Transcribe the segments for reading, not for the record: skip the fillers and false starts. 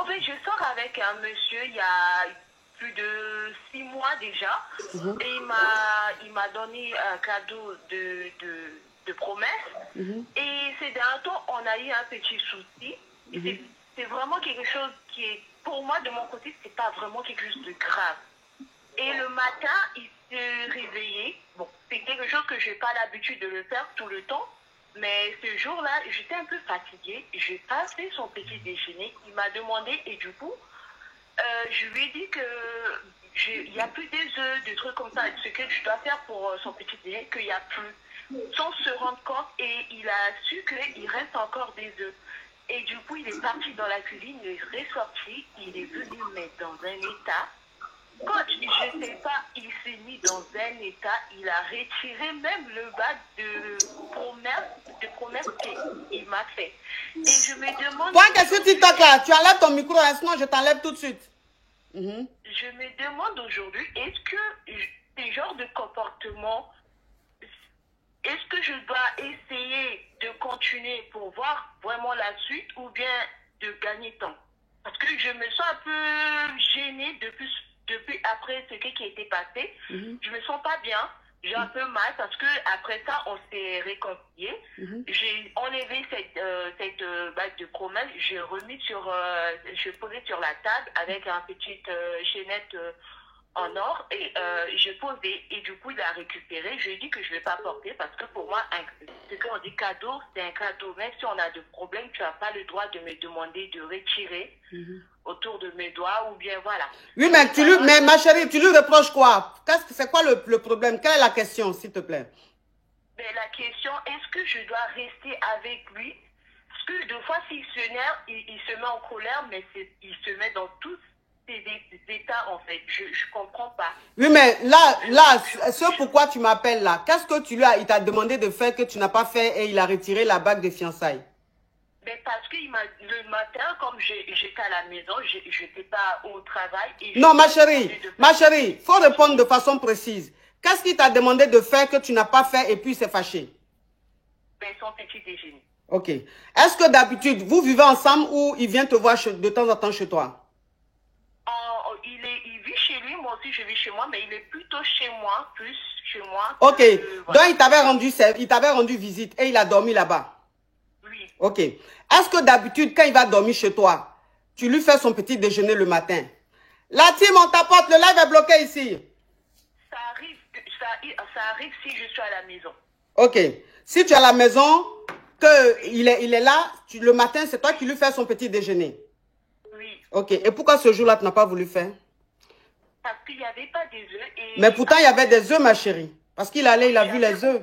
En fait, je sors avec un monsieur il y a plus de 6 mois déjà. Et il m'a donné un cadeau de promesse. Et ces derniers temps, on a eu un petit souci. C'est vraiment quelque chose qui est, pour moi, de mon côté, c'est pas vraiment quelque chose de grave. Et le matin, il s'est réveillé. Bon, c'est quelque chose que je n'ai pas l'habitude de le faire tout le temps. Mais ce jour-là, j'étais un peu fatiguée. J'ai pas fait son petit déjeuner. Il m'a demandé et du coup, je lui ai dit que il n'y a plus des œufs, des trucs comme ça, ce que je dois faire pour son petit déjeuner, qu'il n'y a plus. Sans se rendre compte, et il a su qu'il reste encore des œufs. Et du coup, il est parti dans la cuisine, il est ressorti, il est venu me mettre dans un état. Coach, je ne sais pas, il s'est mis dans un état, il a retiré même le bac de promesse qu'il m'a fait. Et je me demande... Toi, qu'est-ce que tu toques là? Tu enlèves ton micro, sinon je t'enlève tout de suite. Je me demande aujourd'hui, est-ce que ce genre de comportement, est-ce que je dois essayer de continuer pour voir vraiment la suite ou bien de gagner temps? Parce que je me sens un peu gênée depuis après ce qui a été passé. Je me sens pas bien. J'ai un peu mal parce que après ça, on s'est réconcilié. J'ai enlevé cette bague de promesse. J'ai remis je posais sur la table avec une petite chaînette en or et j'ai posé et du coup il a récupéré. Je lui ai dit que je ne vais pas porter parce que pour moi, ce qu'on dit cadeau, c'est un cadeau. Même si on a des problèmes, tu n'as pas le droit de me demander de retirer autour de mes doigts ou bien voilà. Oui, mais ma chérie, tu lui reproches quoi? C'est quoi le problème? Quelle est la question, s'il te plaît? Mais la question, est-ce que je dois rester avec lui? Parce que deux fois, s'il s'énerve, il se met en colère, mais il se met dans tous ces états, en fait. Je ne comprends pas. Oui, mais là, ce pourquoi tu m'appelles là, qu'est-ce que il t'a demandé de faire que tu n'as pas fait et il a retiré la bague de fiançailles? Mais parce que le matin, comme j'étais à la maison, je n'étais pas au travail. Et non, ma chérie, il faut répondre de façon précise. Qu'est-ce qu'il t'a demandé de faire que tu n'as pas fait et puis il s'est fâché? Ben, son petit déjeuner. Ok. Est-ce que d'habitude, vous vivez ensemble ou il vient te voir de temps en temps chez toi? Il vit chez lui, moi aussi je vis chez moi, mais il est plutôt chez moi, plus chez moi. Ok. Voilà. Donc il t'avait rendu visite et il a dormi là-bas? Oui. Ok. Est-ce que d'habitude, quand il va dormir chez toi, tu lui fais son petit déjeuner le matin? La team, on t'apporte, le live est bloqué ici. Ça arrive si je suis à la maison. Ok. Si tu es à la maison, qu'il est là, le matin, c'est toi qui lui fais son petit déjeuner. Oui. Ok. Et pourquoi ce jour-là, tu n'as pas voulu faire? Parce qu'il n'y avait pas des œufs. Mais pourtant, il y avait des œufs, ma chérie. Parce qu'il allait, il a vu les œufs.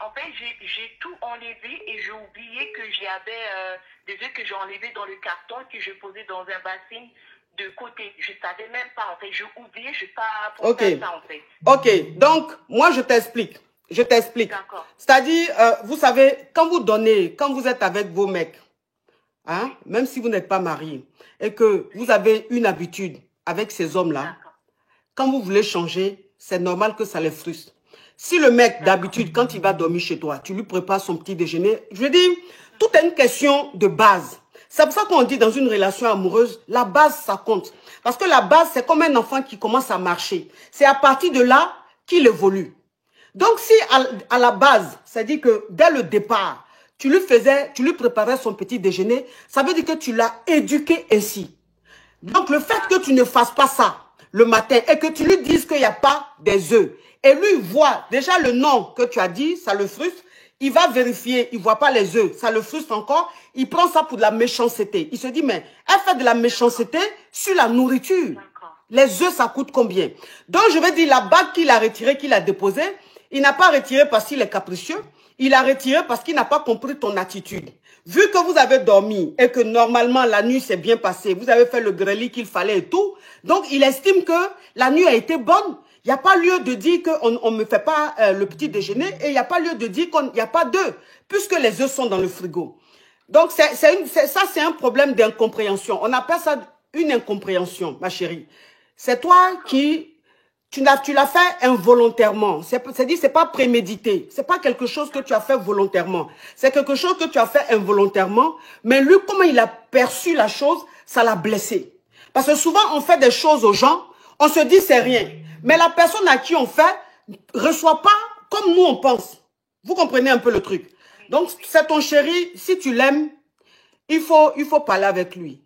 En fait, j'ai tout enlevé et j'ai oublié que j'avais des œufs que j'ai enlevés dans le carton que je posais dans un bassin de côté. Je ne savais même pas, en fait. J'ai oublié, je n'ai pas pensé à ça, en fait. Ok. Donc, moi, je t'explique. D'accord. C'est-à-dire, vous savez, quand vous êtes avec vos mecs, hein, même si vous n'êtes pas mariés, et que vous avez une habitude avec ces hommes-là, quand vous voulez changer, c'est normal que ça les frustre. Si le mec, d'habitude, quand il va dormir chez toi, tu lui prépares son petit déjeuner, je veux dire, tout est une question de base. C'est pour ça qu'on dit dans une relation amoureuse, la base, ça compte. Parce que la base, c'est comme un enfant qui commence à marcher. C'est à partir de là qu'il évolue. Donc, si à la base, c'est-à-dire que dès le départ, tu lui préparais son petit déjeuner, ça veut dire que tu l'as éduqué ainsi. Donc, le fait que tu ne fasses pas ça le matin et que tu lui dises qu'il n'y a pas des œufs, et lui voit déjà le nom que tu as dit, ça le frustre, il va vérifier, il ne voit pas les œufs, ça le frustre encore, il prend ça pour de la méchanceté. Il se dit, mais elle fait de la méchanceté sur la nourriture. Les œufs, ça coûte combien? Donc, je vais dire, la bague qu'il a retirée, qu'il a déposée, il n'a pas retiré parce qu'il est capricieux, il a retiré parce qu'il n'a pas compris ton attitude. Vu que vous avez dormi et que normalement la nuit s'est bien passée, vous avez fait le grêlis qu'il fallait et tout, donc il estime que la nuit a été bonne. Il n'y a pas lieu de dire qu'on ne me fait pas le petit déjeuner et il n'y a pas lieu de dire qu'il n'y a pas d'œufs, puisque les œufs sont dans le frigo. Donc ça, c'est un problème d'incompréhension. On appelle ça une incompréhension, ma chérie. C'est toi qui... Tu l'as fait involontairement. C'est-à-dire, c'est pas prémédité. C'est pas quelque chose que tu as fait volontairement. C'est quelque chose que tu as fait involontairement. Mais lui, comment il a perçu la chose, ça l'a blessé. Parce que souvent, on fait des choses aux gens, on se dit c'est rien. Mais la personne à qui on fait ne reçoit pas comme nous on pense. Vous comprenez un peu le truc. Donc, c'est ton chéri, si tu l'aimes, il faut parler avec lui.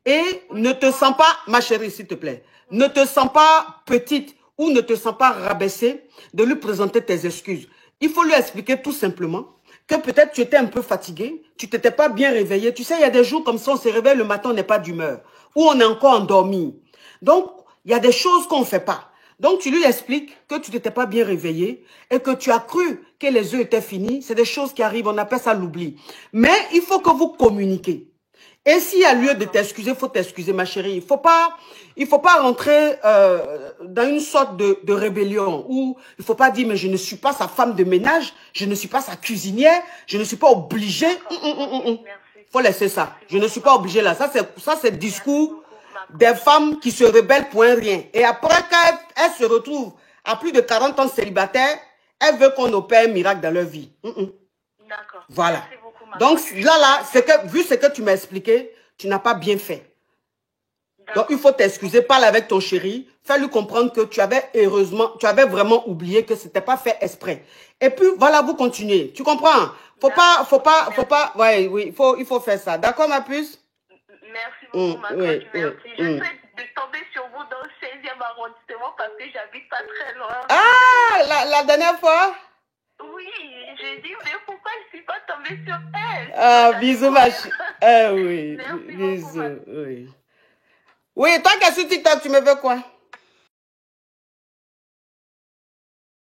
Et ne te sens pas, ma chérie, s'il te plaît, ne te sens pas petite ou ne te sens pas rabaissée de lui présenter tes excuses. Il faut lui expliquer tout simplement que peut-être tu étais un peu fatigué, tu t'étais pas bien réveillé. Tu sais, il y a des jours comme ça, on se réveille le matin, on n'est pas d'humeur. Ou on est encore endormi. Donc, il y a des choses qu'on ne fait pas. Donc, tu lui expliques que tu t'étais pas bien réveillé et que tu as cru que les œufs étaient finis. C'est des choses qui arrivent, on appelle ça l'oubli. Mais il faut que vous communiquez. Et s'il y a lieu de t'excuser, il faut t'excuser, ma chérie. Il faut pas rentrer dans une sorte de rébellion où il faut pas dire, mais je ne suis pas sa femme de ménage, je ne suis pas sa cuisinière, je ne suis pas obligée. Faut laisser ça. Je ne suis pas obligée là. Ça, c'est le discours des femmes qui se rebellent pour un rien. Et après, quand elles se retrouvent à plus de 40 ans célibataires, elles veulent qu'on opère un miracle dans leur vie. D'accord. Voilà. Donc là, vu ce que tu m'as expliqué, tu n'as pas bien fait. Donc il faut t'excuser, parle avec ton chéri, fais-lui comprendre que tu avais vraiment oublié que c'était pas fait exprès. Et puis voilà, vous continuez. Tu comprends? Ouais, oui, il faut faire ça. D'accord, ma puce? Merci beaucoup, ma coach, merci. J'essaie de tomber sur vous dans le 16e arrondissement parce que j'habite pas très loin. Ah, la dernière fois? Oui, j'ai dit, mais pourquoi je ne suis pas tombée sur elle? Ah, bisous, ma chérie. Ah oui, Merci bisous, beaucoup, oui. Oui, toi qui es sur TikTok, tu me veux quoi?